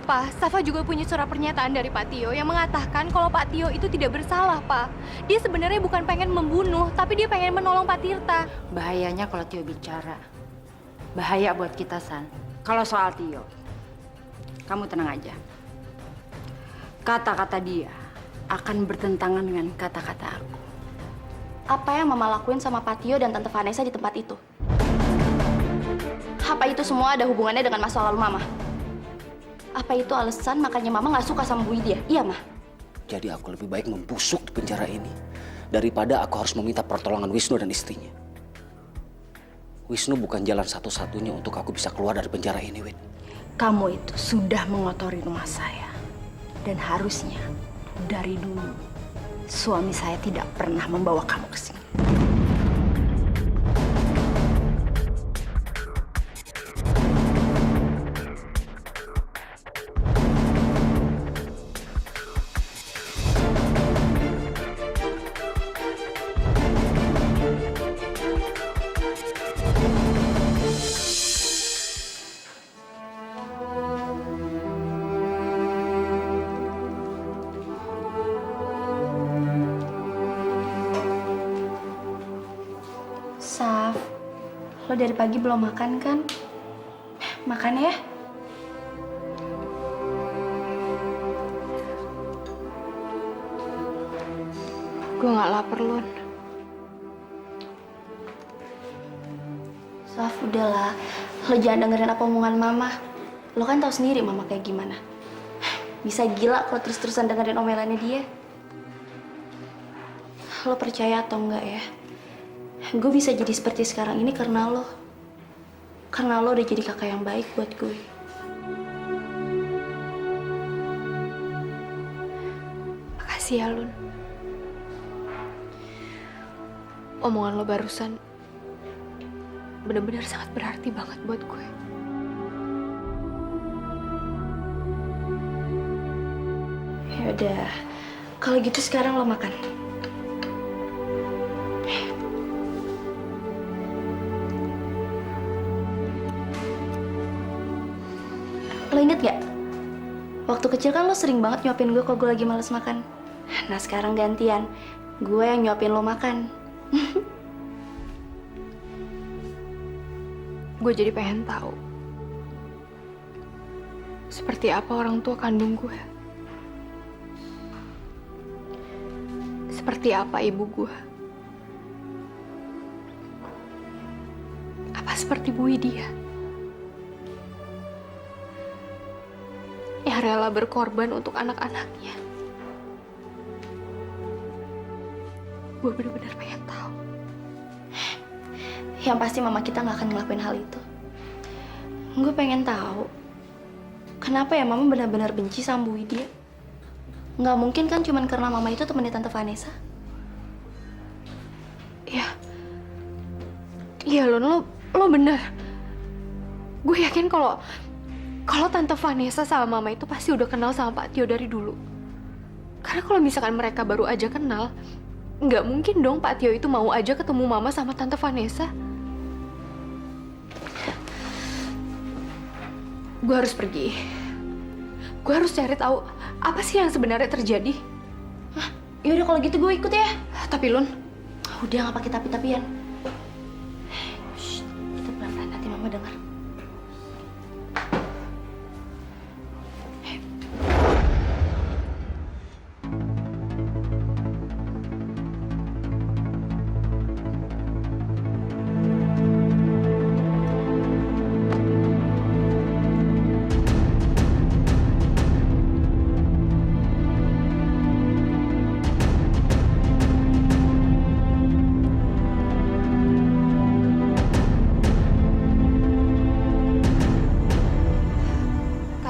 Pak, Safa juga punya surat pernyataan dari Pak Tio yang mengatakan kalau Pak Tio itu tidak bersalah, Pak. Dia sebenarnya bukan pengen membunuh, tapi dia pengen menolong Pak Tirta. Bahayanya kalau Tio bicara. Bahaya buat kita, San. Kalau soal Tio, kamu tenang aja. Kata-kata dia akan bertentangan dengan kata-kata aku. Apa yang Mama lakuin sama Pak Tio dan Tante Vanessa di tempat itu? Apa itu semua ada hubungannya dengan masa lalu Mama? Apa itu alasan makanya Mama nggak suka sama Bu Widya? Iya, Ma. Jadi aku lebih baik membusuk di penjara ini daripada aku harus meminta pertolongan Wisnu dan istrinya. Wisnu bukan jalan satu-satunya untuk aku bisa keluar dari penjara ini, Wid. Kamu itu sudah mengotori rumah saya. Dan harusnya dari dulu suami saya tidak pernah membawa kamu ke sini. Saf, lo dari pagi belum makan kan? Makan ya. Gue nggak lapar, Lun. Saf, udahlah. Lo jangan dengerin apa omongan Mama. Lo kan tahu sendiri Mama kayak gimana. Bisa gila kalau terus-terusan dengerin omelannya dia. Lo percaya atau enggak ya? Gue bisa jadi seperti sekarang ini karena lo. Karena lo udah jadi kakak yang baik buat gue. Makasih ya, Lun. Omongan lo barusan benar-benar sangat berarti banget buat gue. Ya udah, kalau gitu sekarang lo makan. Lo inget gak? Waktu kecil kan lo sering banget nyuapin gue kalau gue lagi males makan. Nah sekarang gantian, gue yang nyuapin lo makan. Gue jadi pengen tahu seperti apa orang tua kandung gue. Seperti apa ibu gue. Apa seperti Bu Widya yang rela berkorban untuk anak-anaknya. Gue benar-benar pengen tahu. Yang pasti mama kita nggak akan ngelakuin hal itu. Gue pengen tahu kenapa ya mama benar-benar benci sama Bu Widya. Nggak mungkin kan cuman karena mama itu temennya Tante Vanessa. Iya Lun, lo bener. Gue yakin kalau Tante Vanessa sama Mama itu pasti udah kenal sama Pak Tio dari dulu. Karena kalau misalkan mereka baru aja kenal, nggak mungkin dong Pak Tio itu mau aja ketemu Mama sama Tante Vanessa. Gue harus pergi. Gue harus cari tahu apa sih yang sebenarnya terjadi. Hah? Yaudah kalau gitu gue ikut ya. Tapi Lun, udah nggak pakai tapi-tapian. Shh, kita pelan-pelan nanti mama dengar.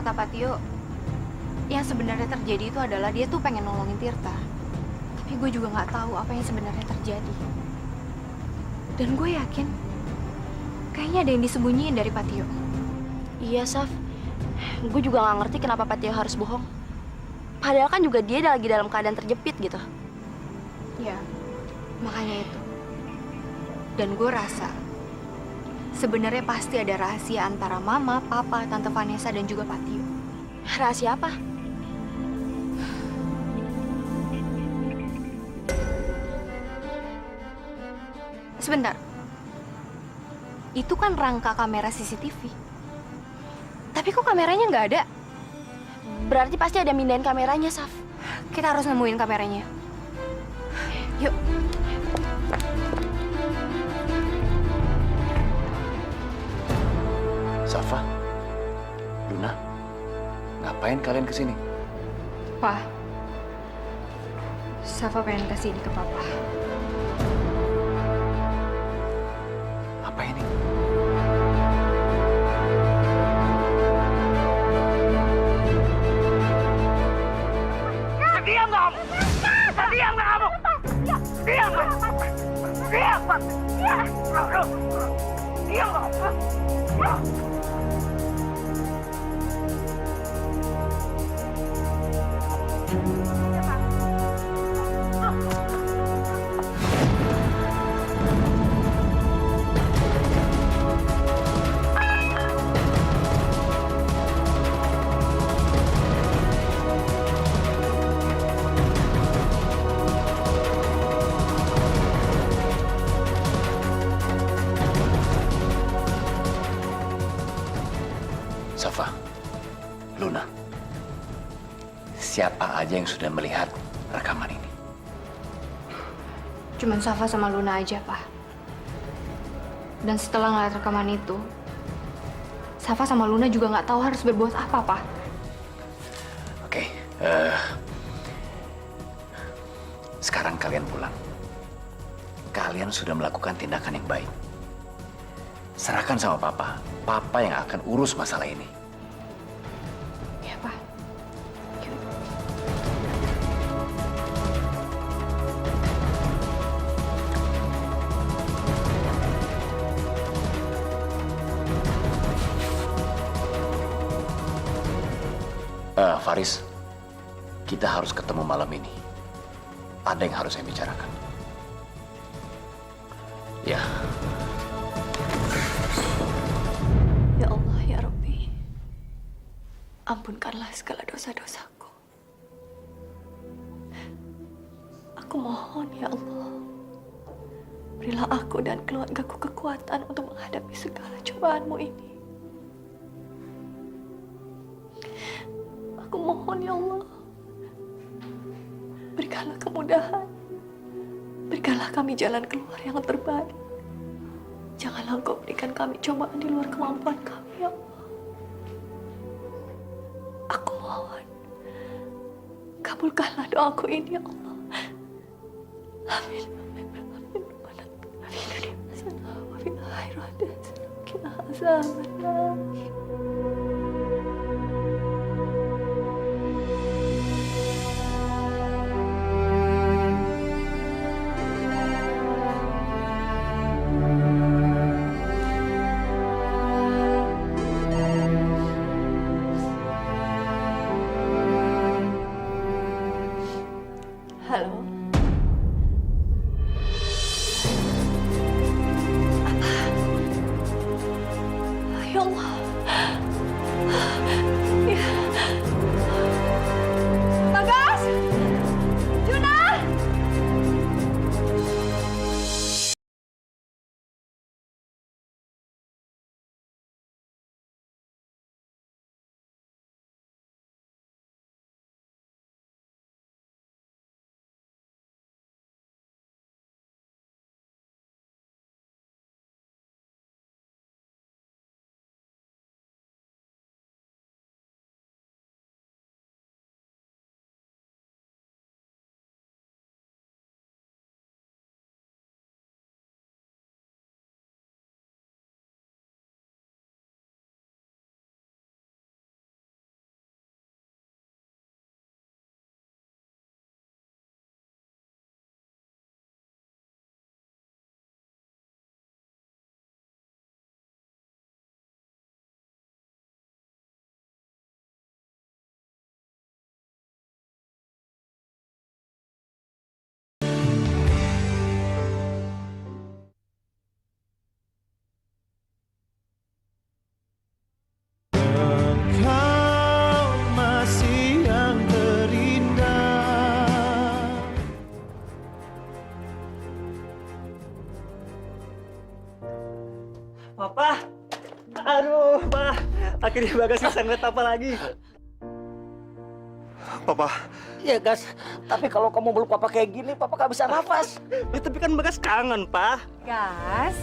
Pak Tio, yang sebenarnya terjadi itu adalah dia tuh pengen nolongin Tirta. Tapi gue juga nggak tahu apa yang sebenarnya terjadi. Dan gue yakin, kayaknya ada yang disembunyiin dari Pak Tio. Iya, Saf. Gue juga nggak ngerti kenapa Pak Tio harus bohong. Padahal kan juga dia lagi dalam keadaan terjepit gitu. Ya, makanya itu. Dan gue rasa, sebenarnya pasti ada rahasia antara Mama, Papa, Tante Vanessa, dan juga Pak Tio. Rahasia apa? Sebentar. Itu kan rangka kamera CCTV. Tapi kok kameranya nggak ada? Berarti pasti ada mindahin kameranya, Saf. Kita harus nemuin kameranya. Yuk. Safa, Luna, ngapain kalian kesini? Pak, Safa pengen kasih ini ke Papa. Apa ini? Diam kamu! Diam kamu! Diam kamu! Diam! Diam kamu! Safa, Luna, siapa aja yang sudah melihat rekaman ini? Cuman Safa sama Luna aja, Pak. Dan setelah ngeliat rekaman itu, Safa sama Luna juga nggak tahu harus berbuat apa, Pak. Oke, sekarang kalian pulang. Kalian sudah melakukan tindakan yang baik. Serahkan sama Papa. Papa yang akan urus masalah ini. Ya, Pak. Yuk. Faris, kita harus ketemu malam ini. Ada yang harus saya bicarakan. Ya. Ya Allah, ya Rabbi. Ampunkanlah segala dosa-dosaku. Aku mohon, ya Allah. Berilah aku dan keluargaku kekuatan untuk menghadapi segala cobaanmu ini. Aku mohon, ya Allah. Berikanlah kemudahan. Berikanlah kami jalan keluar yang terbaik. Janganlah Engkau berikan kami cobaan di luar kemampuan kami, ya Allah. Aku mohon, kabulkanlah doaku ini, ya Allah. Amin. Amin. Amin. Amin. Amin. Amin. Halo. Apa? Ya Allah. Papa. Aduh, Pak. Akhirnya Bagas bisa ngeliat apa lagi. Papa. Ya Gas, tapi kalau kamu meluk papa kayak gini, papa gak bisa nafas. Ya, tapi kan Bagas kangen, Pak. Gas.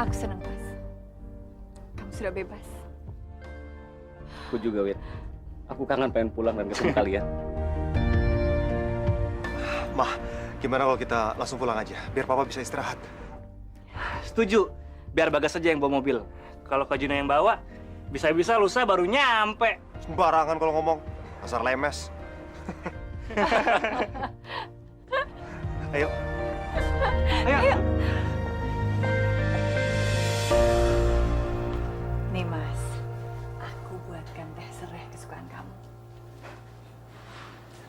Aku senang, Mas. Kamu sudah bebas. Aku juga, Wit. Aku kangen pengen pulang dan ketemu kalian. Mah, gimana kalau kita langsung pulang aja, biar papa bisa istirahat. Setuju. Biar Bagas aja yang bawa mobil. Kalau Kak Juna yang bawa, bisa-bisa lusa baru nyampe. Sembarangan kalau ngomong, dasar lemes. Ayo. Ayo. Nih, Mas. Aku buatkan teh serai kesukaan kamu.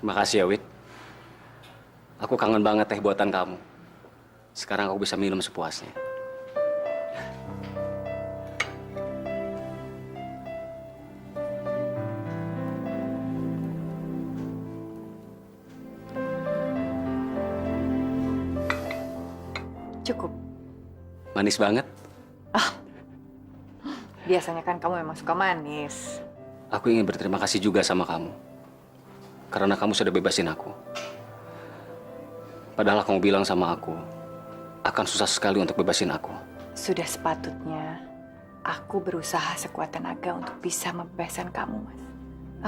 Makasih ya, Wit. Aku kangen banget teh buatan kamu. Sekarang aku bisa minum sepuasnya. Cukup. Manis banget. Biasanya kan kamu memang suka manis. Aku ingin berterima kasih juga sama kamu. Karena kamu sudah bebasin aku. Padahal kamu bilang sama aku, akan susah sekali untuk bebasin aku. Sudah sepatutnya aku berusaha sekuat tenaga untuk bisa membebaskan kamu, Mas.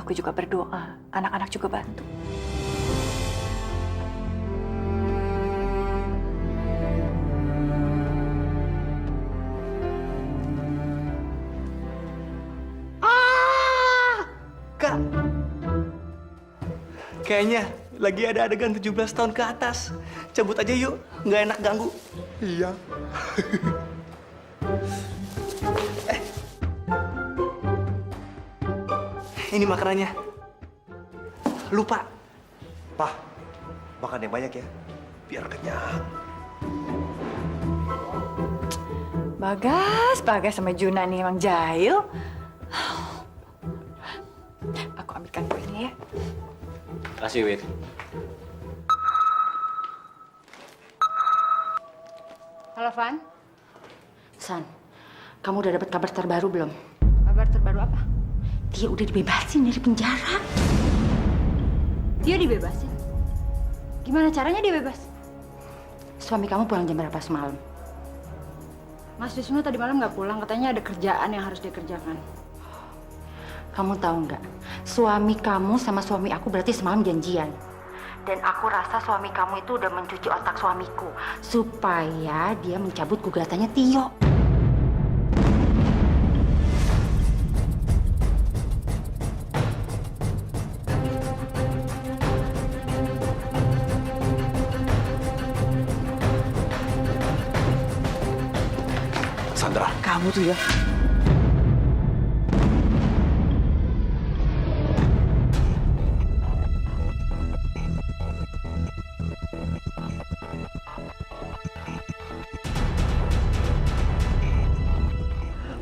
Aku juga berdoa, anak-anak juga bantu. Kak. Kayaknya lagi ada adegan 17 tahun ke atas. Cabut aja yuk, nggak enak ganggu. Iya. Ini makanannya. Lupa. Pak, makan yang banyak ya, biar kenyang. Bagas sama Juna nih emang jahil. Aku ambilkan kuenya ya. Kasih, Wit. Halo, Van. San, kamu udah dapat kabar terbaru belum? Kabar terbaru apa? Dia udah dibebasin dari penjara. Dia dibebasin. Gimana caranya dia bebas? Suami kamu pulang jam berapa semalam? Mas Wisnu tadi malam nggak pulang, katanya ada kerjaan yang harus dikerjakan. Kamu tahu nggak? Suami kamu sama suami aku berarti semalam janjian. Dan aku rasa suami kamu itu udah mencuci otak suamiku supaya dia mencabut gugatannya Tio. Sandra, kamu tuh ya.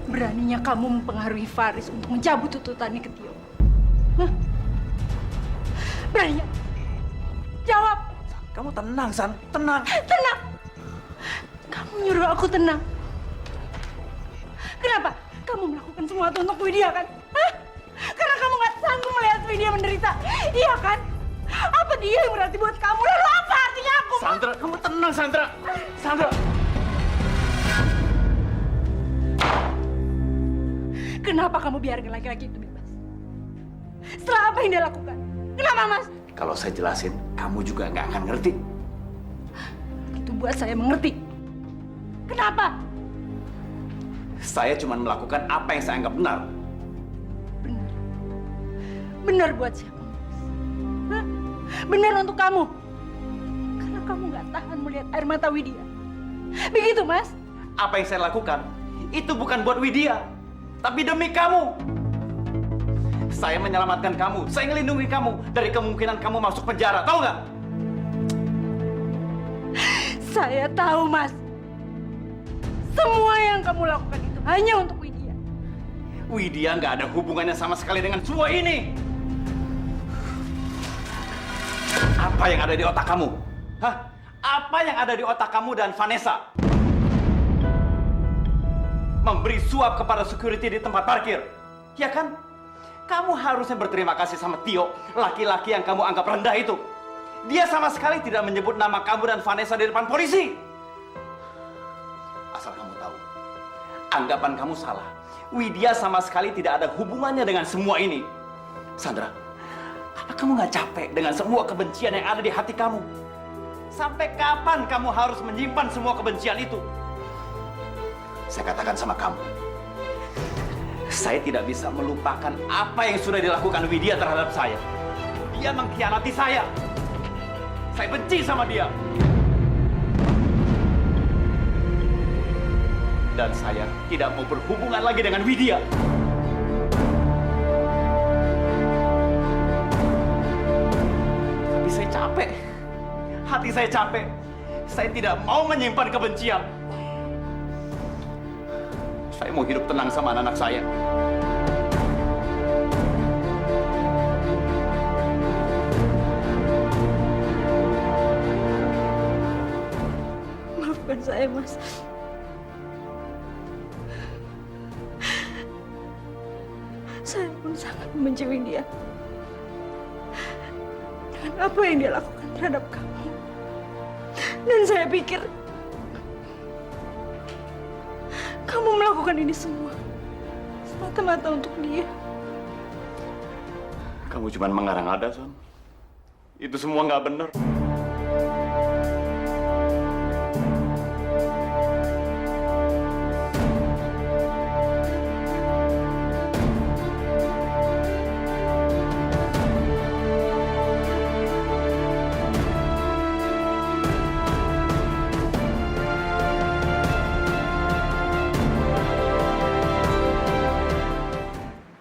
Beraninya kamu mempengaruhi Faris untuk mencabut tuntutannya ke Tio. Hah? Beraninya? Jawab! Kamu tenang, San. Tenang. Tenang! Kamu nyuruh aku tenang. Kenapa? Kamu melakukan semua itu untuk Widya kan? Hah? Karena kamu nggak sanggup melihat Widya menderita. Iya kan? Apa dia yang berarti buat kamu? Lalu apa artinya aku? Sandra, kamu tenang, Sandra. Sandra. Kenapa kamu biarkan laki-laki itu bebas? Setelah apa yang dia lakukan? Kenapa, Mas? Kalau saya jelasin, kamu juga nggak akan ngerti. Itu buat saya mengerti. Kenapa? Saya cuma melakukan apa yang saya anggap benar. Benar. Benar buat siapa? Hah? Benar untuk kamu. Karena kamu nggak tahan melihat air mata Widya. Begitu, Mas? Apa yang saya lakukan, itu bukan buat Widya, tapi demi kamu. Saya menyelamatkan kamu, saya melindungi kamu dari kemungkinan kamu masuk penjara, tahu nggak? Saya tahu, Mas. Semua yang kamu lakukan itu hanya untuk Widya. Widya nggak ada hubungannya sama sekali dengan semua ini. Apa yang ada di otak kamu? Hah? Apa yang ada di otak kamu dan Vanessa? Memberi suap kepada security di tempat parkir. Ya kan? Kamu harusnya berterima kasih sama Tio, laki-laki yang kamu anggap rendah itu. Dia sama sekali tidak menyebut nama kamu dan Vanessa di depan polisi. Asal kamu tahu, anggapan kamu salah. Widya sama sekali tidak ada hubungannya dengan semua ini. Sandra, apa kamu nggak capek dengan semua kebencian yang ada di hati kamu? Sampai kapan kamu harus menyimpan semua kebencian itu? Saya katakan sama kamu, saya tidak bisa melupakan apa yang sudah dilakukan Widya terhadap saya. Dia mengkhianati saya. Saya benci sama dia. Dan saya tidak mau berhubungan lagi dengan Widya. Tapi saya capek. Hati saya capek. Saya tidak mau menyimpan kebencian. Saya mau hidup tenang sama anak-anak saya. Maafkan saya, Mas. Saya pun sangat membenci Widya. Dengan apa yang dia lakukan terhadap kamu. Dan saya pikir kamu melakukan ini semua semata-mata untuk dia. Kamu cuma mengarang-ada, Son. Itu semua nggak benar.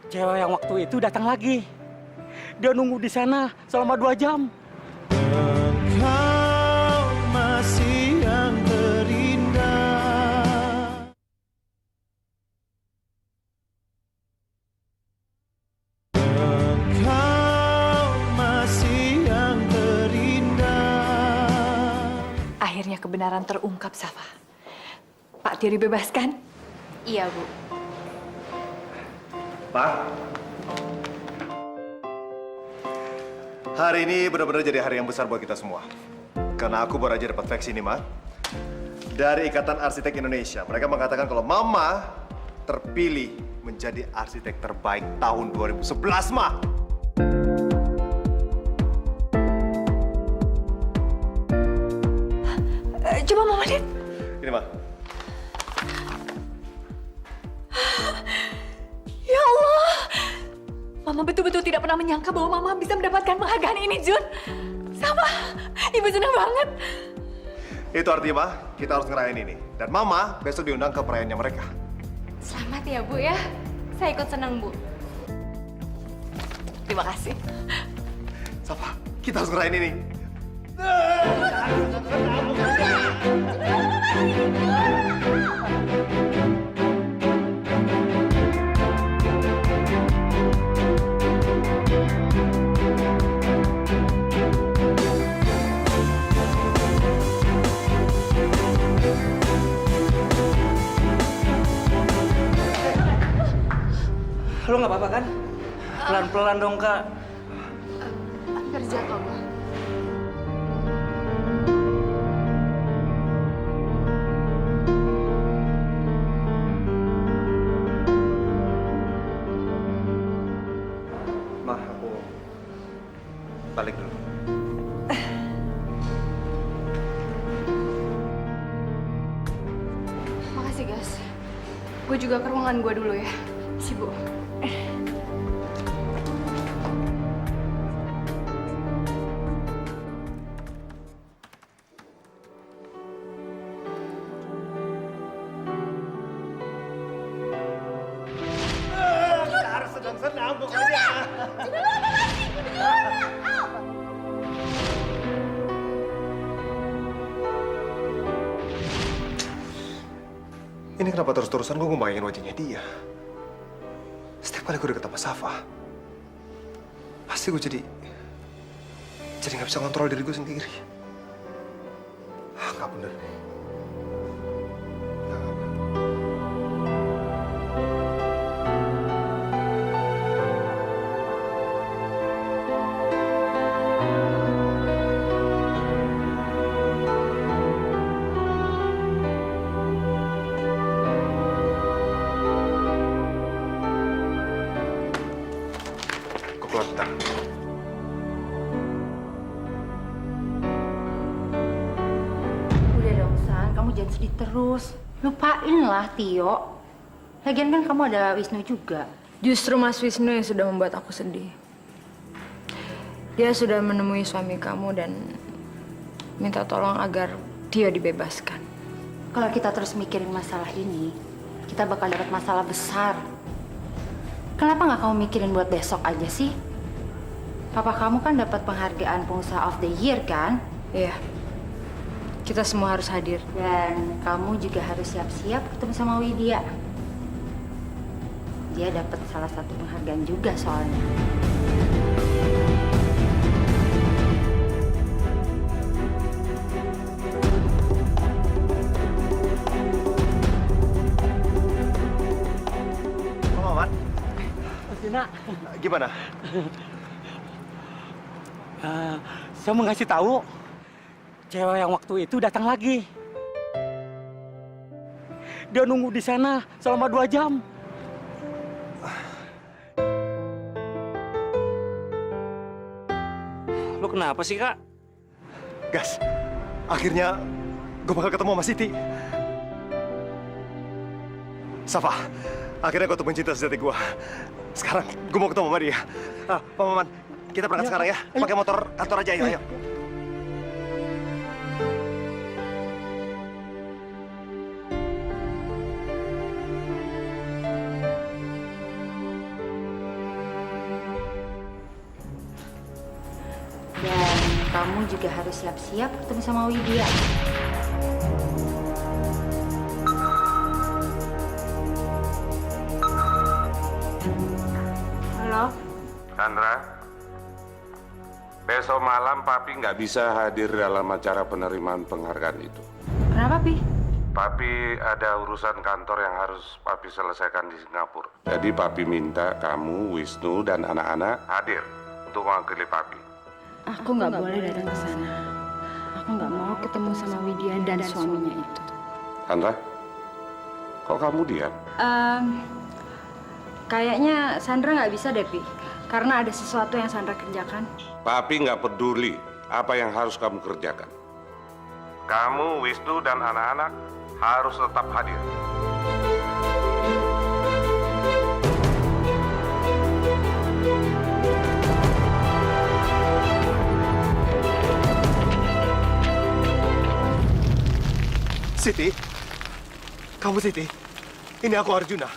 Cewek yang waktu itu datang lagi. Dia nunggu di sana selama 2 jam. Engkau masih yang terindah. Engkau masih yang terindah. Akhirnya kebenaran terungkap, Safa. Pak Tio dibebaskan? Iya, Bu. Pak, hari ini benar-benar jadi hari yang besar buat kita semua. Karena aku baru aja dapat fax ini, Ma. Dari Ikatan Arsitek Indonesia. Mereka mengatakan kalau Mama terpilih menjadi arsitek terbaik tahun 2011, Ma. Coba Mama lihat. Ini, Ma. Ya Allah. Mama betul-betul tidak pernah menyangka bahwa Mama bisa mendapatkan penghargaan ini, Jun. Sama. Ibu senang banget. Itu artinya, Ma, kita harus ngerayain ini. Dan Mama besok diundang ke perayaannya mereka. Selamat ya, Bu ya. Saya ikut senang, Bu. Terima kasih. Safa, kita harus ngerayain ini. Lo nggak apa-apa kan? Pelan-pelan dong, Kak. Hampir jatuh, Bu. Ma, aku balik dulu. Makasih, guys. Gue juga ke ruangan gue dulu ya. Sibuk. Harus senang-senang pokoknya. Ini kenapa terus-terusan gue ngebayangin wajahnya dia? Setiap kali gue deket sama Safa, pasti gue jadi nggak bisa kontrol diri gue sendiri. Nggak bener. Kok keluar bentar? Udah dong, San. Kamu jangan sedih terus. Lupain lah, Tio. Lagian kan kamu ada Wisnu juga. Justru Mas Wisnu yang sudah membuat aku sedih. Dia sudah menemui suami kamu dan minta tolong agar Tio dibebaskan. Kalau kita terus mikirin masalah ini, kita bakal dapat masalah besar. Kenapa nggak kamu mikirin buat besok aja sih? Papa kamu kan dapat penghargaan pengusaha of the year kan? Iya. Kita semua harus hadir. Dan kamu juga harus siap-siap ketemu sama Widya. Dia dapat salah satu penghargaan juga soalnya. Maman, Tina, gimana? saya mau ngasih tahu, cewek yang waktu itu datang lagi. Dia nunggu di sana selama 2 jam. Lo kenapa sih, Kak? Gas, akhirnya gue bakal ketemu sama Siti. Safa, akhirnya gue temuin cinta sejati gue. Sekarang gue mau ketemu sama dia. Pak Maman, kita berangkat sekarang ya. Pakai motor kantor aja, ayo. Dan kamu juga harus siap-siap ketemu sama Widya. Halo? Sandra, besok malam Papi nggak bisa hadir dalam acara penerimaan penghargaan itu. Kenapa, Pi? Papi ada urusan kantor yang harus Papi selesaikan di Singapura. Jadi Papi minta kamu, Wisnu, dan anak-anak hadir untuk mewakili Papi. Aku nggak boleh datang ke sana. Aku nggak mau ketemu sama Widya dan suaminya itu. Sandra, kok kamu diam? Kayaknya Sandra nggak bisa deh, Pi. Karena ada sesuatu yang Sandra kerjakan. Papi nggak peduli apa yang harus kamu kerjakan. Kamu, Wisnu, dan anak-anak harus tetap hadir. Siti, kamu Siti? Ini aku Arjuna.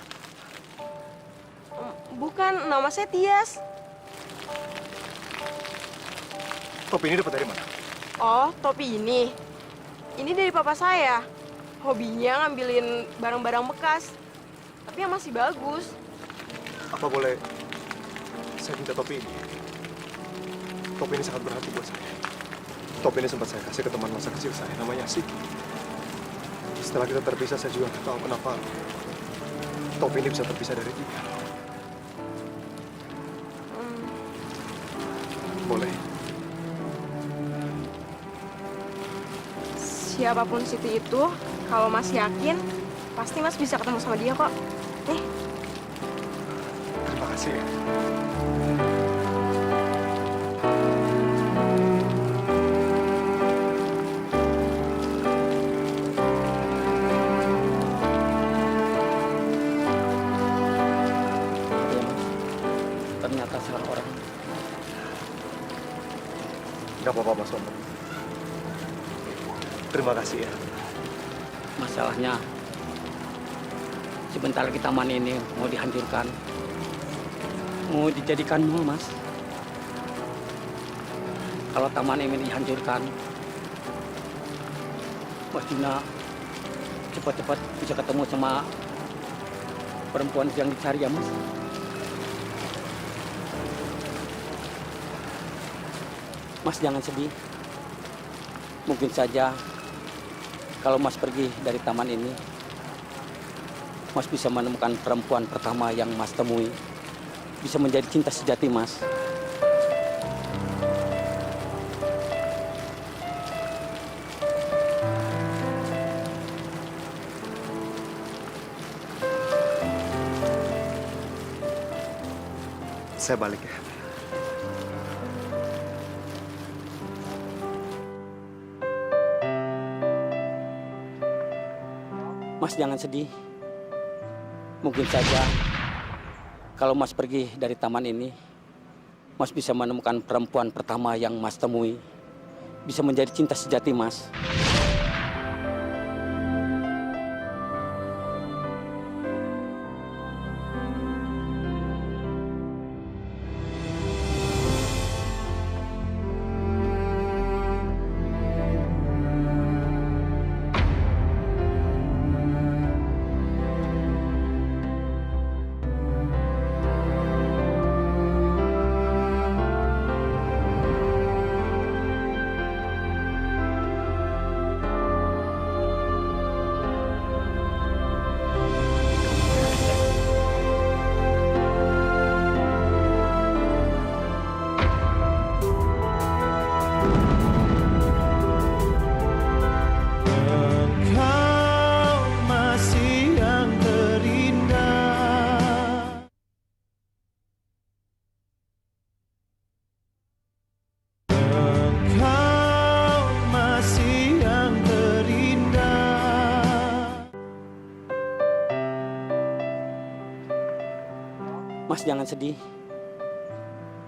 Bukan, nama saya Tias. Topi ini dapat dari mana? Oh, topi ini. Ini dari papa saya. Hobinya ngambilin barang-barang bekas. Tapi yang masih bagus. Apa boleh saya minta topi ini? Topi ini sangat berarti buat saya. Topi ini sempat saya kasih ke teman masa kecil saya, namanya Siti. Setelah kita terpisah, saya juga nggak tahu kenapa topi ini bisa terpisah dari dia. Boleh. Siapapun Siti itu, kalau Mas yakin, pasti Mas bisa ketemu sama dia kok. Nih. Terima kasih ya. Ternyata salah orang. Gak apa-apa, Mas Om. Terima kasih ya. Masalahnya, sebentar lagi taman ini mau dihancurkan. Mau dijadikan mall, Mas. Kalau taman ini dihancurkan, Mas Juna cepat-cepat bisa ketemu sama perempuan yang dicari ya, Mas. Mas jangan sedih. Mungkin saja kalau Mas pergi dari taman ini, Mas bisa menemukan perempuan pertama yang Mas temui. Bisa menjadi cinta sejati Mas. Saya balik ya. Mas jangan sedih. Mungkin saja kalau Mas pergi dari taman ini, Mas bisa menemukan perempuan pertama yang Mas temui. Bisa menjadi cinta sejati Mas. Mas jangan sedih.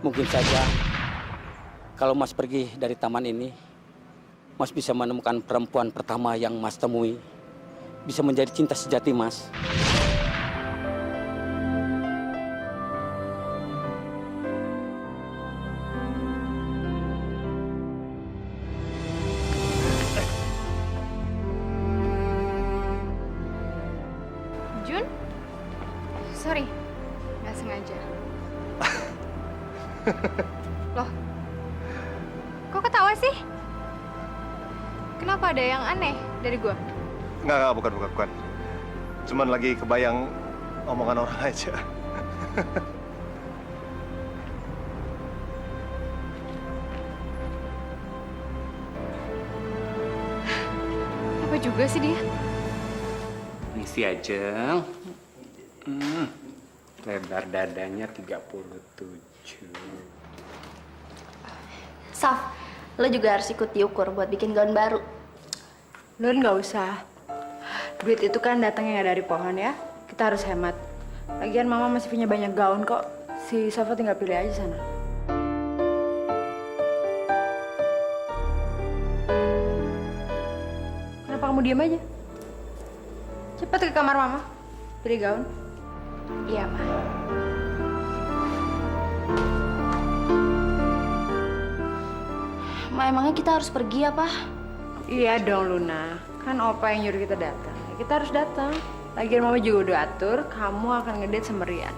Mungkin saja kalau Mas pergi dari taman ini, Mas bisa menemukan perempuan pertama yang Mas temui. Bisa menjadi cinta sejati Mas. Jun? Sorry, nggak sengaja. Loh, kok ketawa sih? Kenapa ada yang aneh dari gua? Enggak, bukan. Cuman lagi kebayang omongan orang aja. Apa juga sih dia? Misi Ajeng. Lebar dadanya 37. Saf, lo juga harus ikut diukur buat bikin gaun baru. Lun nggak usah. Duit itu kan datangnya nggak dari pohon ya. Kita harus hemat. Lagian mama masih punya banyak gaun kok. Si Safa tinggal pilih aja sana. Kenapa kamu diam aja? Cepat ke kamar mama. Pilih gaun. Iya, Ma. Ma, emangnya kita harus pergi apa? Iya dong, Luna. Kan Opa yang nyuruh kita datang. Kita harus datang. Lagian mama juga udah atur, kamu akan ngedate sama Rian.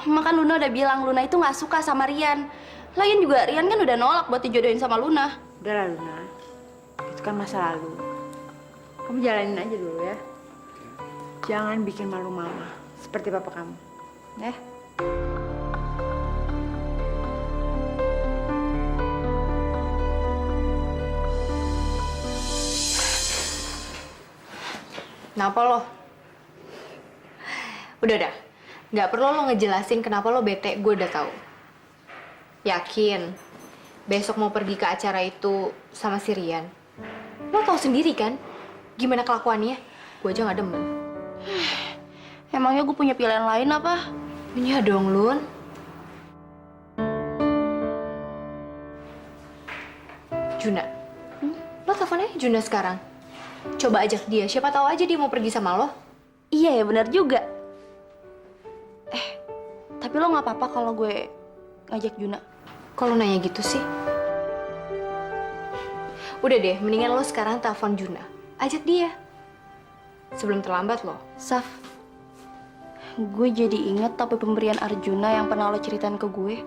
Makan Luna udah bilang Luna itu nggak suka sama Rian. Lagian juga Rian kan udah nolak buat dijodohin sama Luna. Udahlah, Luna. Itu kan masa lalu. Kamu jalanin aja dulu ya. Jangan bikin malu mama, seperti papa kamu. Ya? Kenapa lo? Udah. Nggak perlu lo ngejelasin kenapa lo bete, gue udah tahu. Yakin, besok mau pergi ke acara itu sama si Rian. Lo tahu sendiri kan, gimana kelakuannya? Gue aja nggak demen. Emangnya gue punya pilihan lain apa? Punya dong, Lun. Juna, lo telepon aja Juna sekarang. Coba ajak dia, siapa tahu aja dia mau pergi sama lo. Iya ya, benar juga. Tapi lo nggak apa-apa kalau gue ngajak Juna? Kalau nanya gitu sih. Udah deh, mendingan lo sekarang telepon Juna. Ajak dia. Sebelum terlambat lo. Saf, gue jadi inget topi pemberian Arjuna yang pernah lo ceritain ke gue.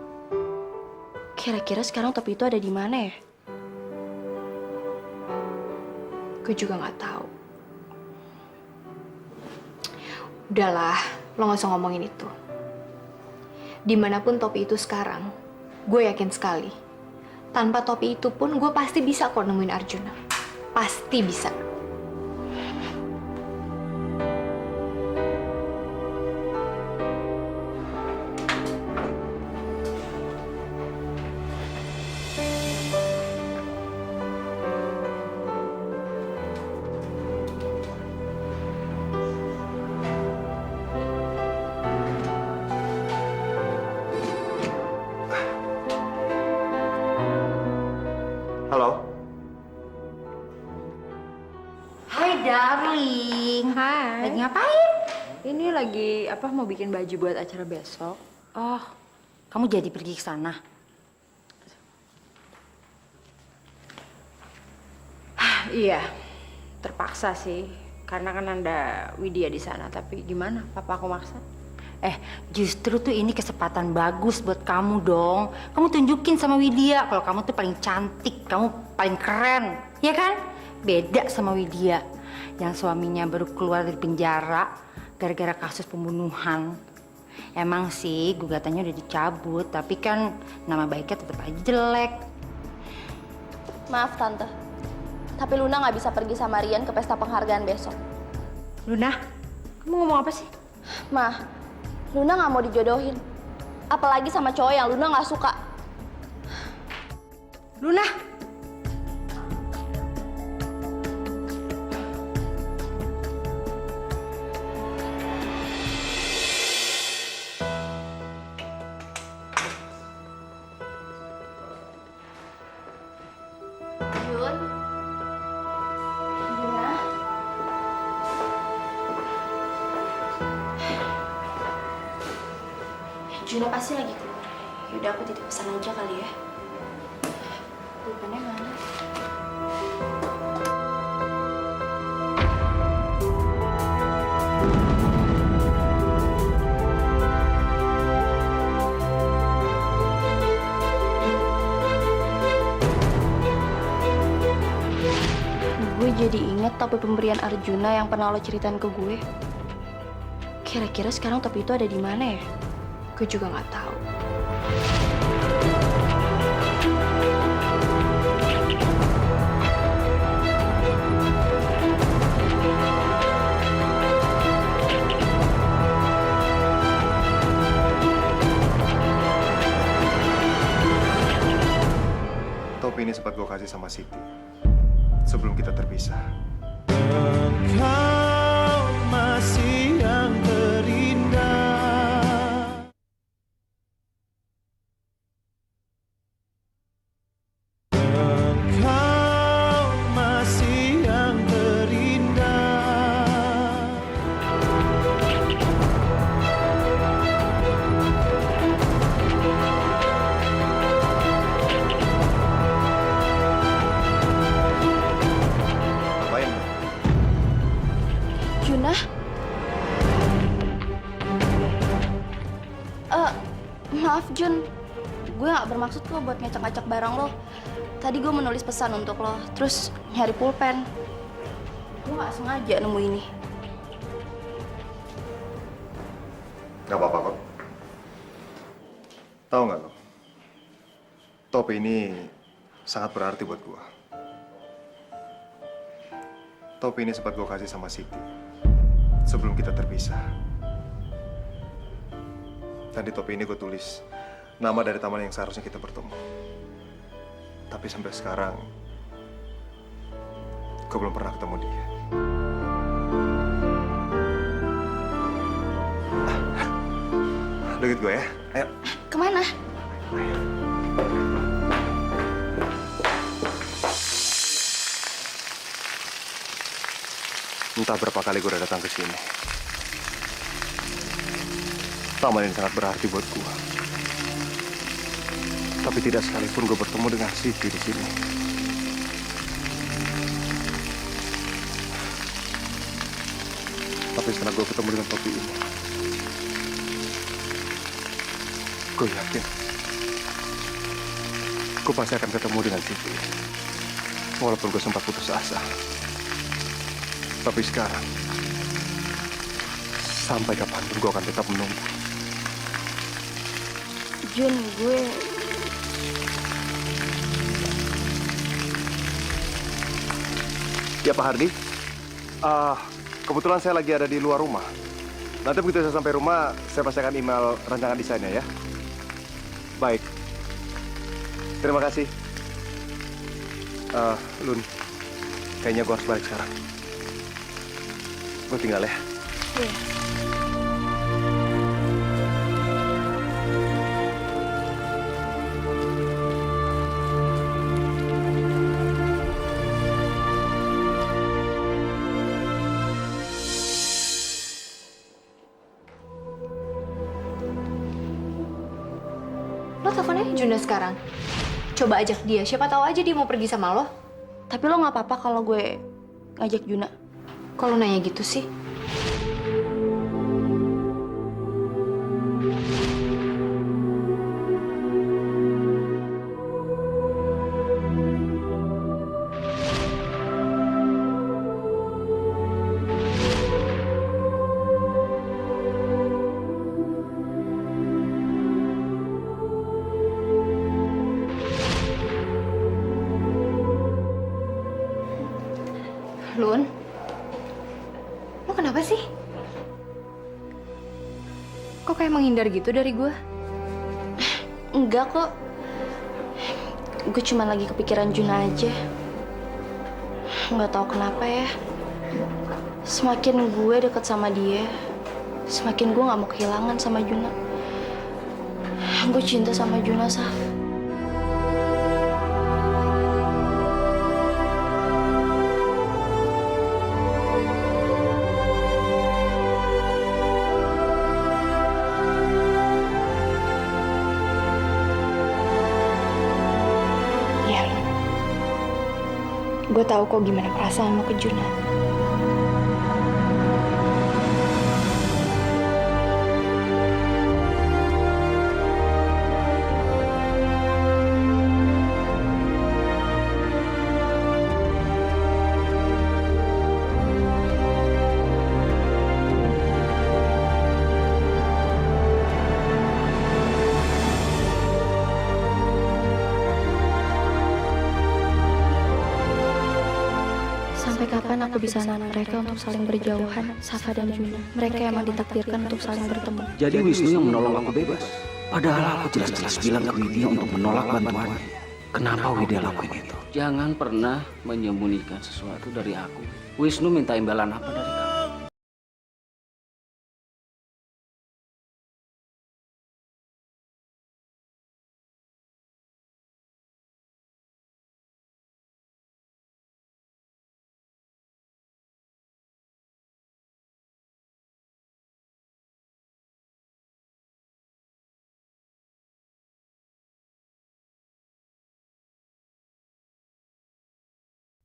Kira-kira sekarang topi itu ada di mana ya? Gue juga nggak tahu. Udahlah, lo nggak usah ngomongin itu. Dimanapun topi itu sekarang, gue yakin sekali. Tanpa topi itu pun gue pasti bisa kok nemuin Arjuna. Pasti bisa. Halo. Hai darling. Hai. Lagi ngapain? Ini lagi mau bikin baju buat acara besok. Oh, kamu jadi pergi ke sana? Iya, terpaksa sih. Karena kan ada Widya di sana. Tapi gimana? Papa aku maksa. Justru tuh ini kesempatan bagus buat kamu dong. Kamu tunjukin sama Widya kalau kamu tuh paling cantik, kamu paling keren, ya kan? Beda sama Widya yang suaminya baru keluar dari penjara gara-gara kasus pembunuhan. Emang sih gugatannya udah dicabut, tapi kan nama baiknya tetap aja jelek. Maaf Tante, tapi Luna nggak bisa pergi sama Rian ke pesta penghargaan besok. Luna, kamu ngomong apa sih? Mah, Luna nggak mau dijodohin. Apalagi sama cowok yang Luna nggak suka. Luna! Jun? Luna? Juna pasti lagi keluar. Yaudah aku titip pesan aja kali ya. Pulpennya mana? Gue jadi inget topi pemberian Arjuna yang pernah lo ceritain ke gue. Kira-kira sekarang topi itu ada di mana ya? Gue juga nggak tahu. Topi ini sempat gue kasih sama Siti sebelum kita terpisah. Kau masih yang terindah. Kau masih yang terindah. Ngapain? Juna? Maaf Jun, gue gak bermaksud kok buat ngacak-ngacak barang lo. Tadi gue menulis pesan untuk lo, terus nyari pulpen. Gue gak sengaja nemu ini. Gak apa-apa kok. Tahu nggak lo? Topi ini sangat berarti buat gua. Topi ini sempat gua kasih sama Siti sebelum kita terpisah. Dan di topi ini gue tulis nama dari taman yang seharusnya kita bertemu. Tapi sampai sekarang gue belum pernah ketemu dia. Lo ikut gue ya, ayo. Kemana? Entah berapa kali gue udah datang ke sini. Taman ini sangat berarti buat gue. Tapi tidak sekalipun gue bertemu dengan Siti di sini. Tapi setelah gue ketemu dengan topi ini, gue yakin gue pasti akan ketemu dengan Siti. Walaupun gue sempat putus asa. Tapi sekarang, sampai kapanpun gue akan tetap menunggu. Jun, gue... Ya Pak Hardi, kebetulan saya lagi ada di luar rumah. Nanti begitu saya sampai rumah, saya pasti akan email rancangan desainnya ya. Baik. Terima kasih. Lun, kayaknya gue harus balik sekarang. Gue tinggal ya. Iya. Lo telepon aja Juna sekarang. Coba ajak dia, siapa tahu aja dia mau pergi sama lo. Tapi lo nggak apa-apa kalau gue ngajak Juna? Kalau nanya gitu sih. Lun, lo kenapa sih? Kok kayak menghindar gitu dari gue? Enggak kok. Gue cuma lagi kepikiran Juna aja. Nggak tahu kenapa ya. Semakin gue deket sama dia, semakin gue nggak mau kehilangan sama Juna. Gue cinta sama Juna, Saf. Gue tahu kok gimana perasaan lo ke Juna. Sampai kapan aku bisa nahan mereka untuk saling berjauhan, Safa dan Juna? Mereka emang ditakdirkan untuk saling bertemu. Jadi Wisnu yang menolong aku bebas. Padahal aku jelas-jelas bilang ke Widya untuk menolak bantuannya. Kenapa Widya lakuin itu? Jangan pernah menyembunyikan sesuatu dari aku. Wisnu minta imbalan apa dari kamu?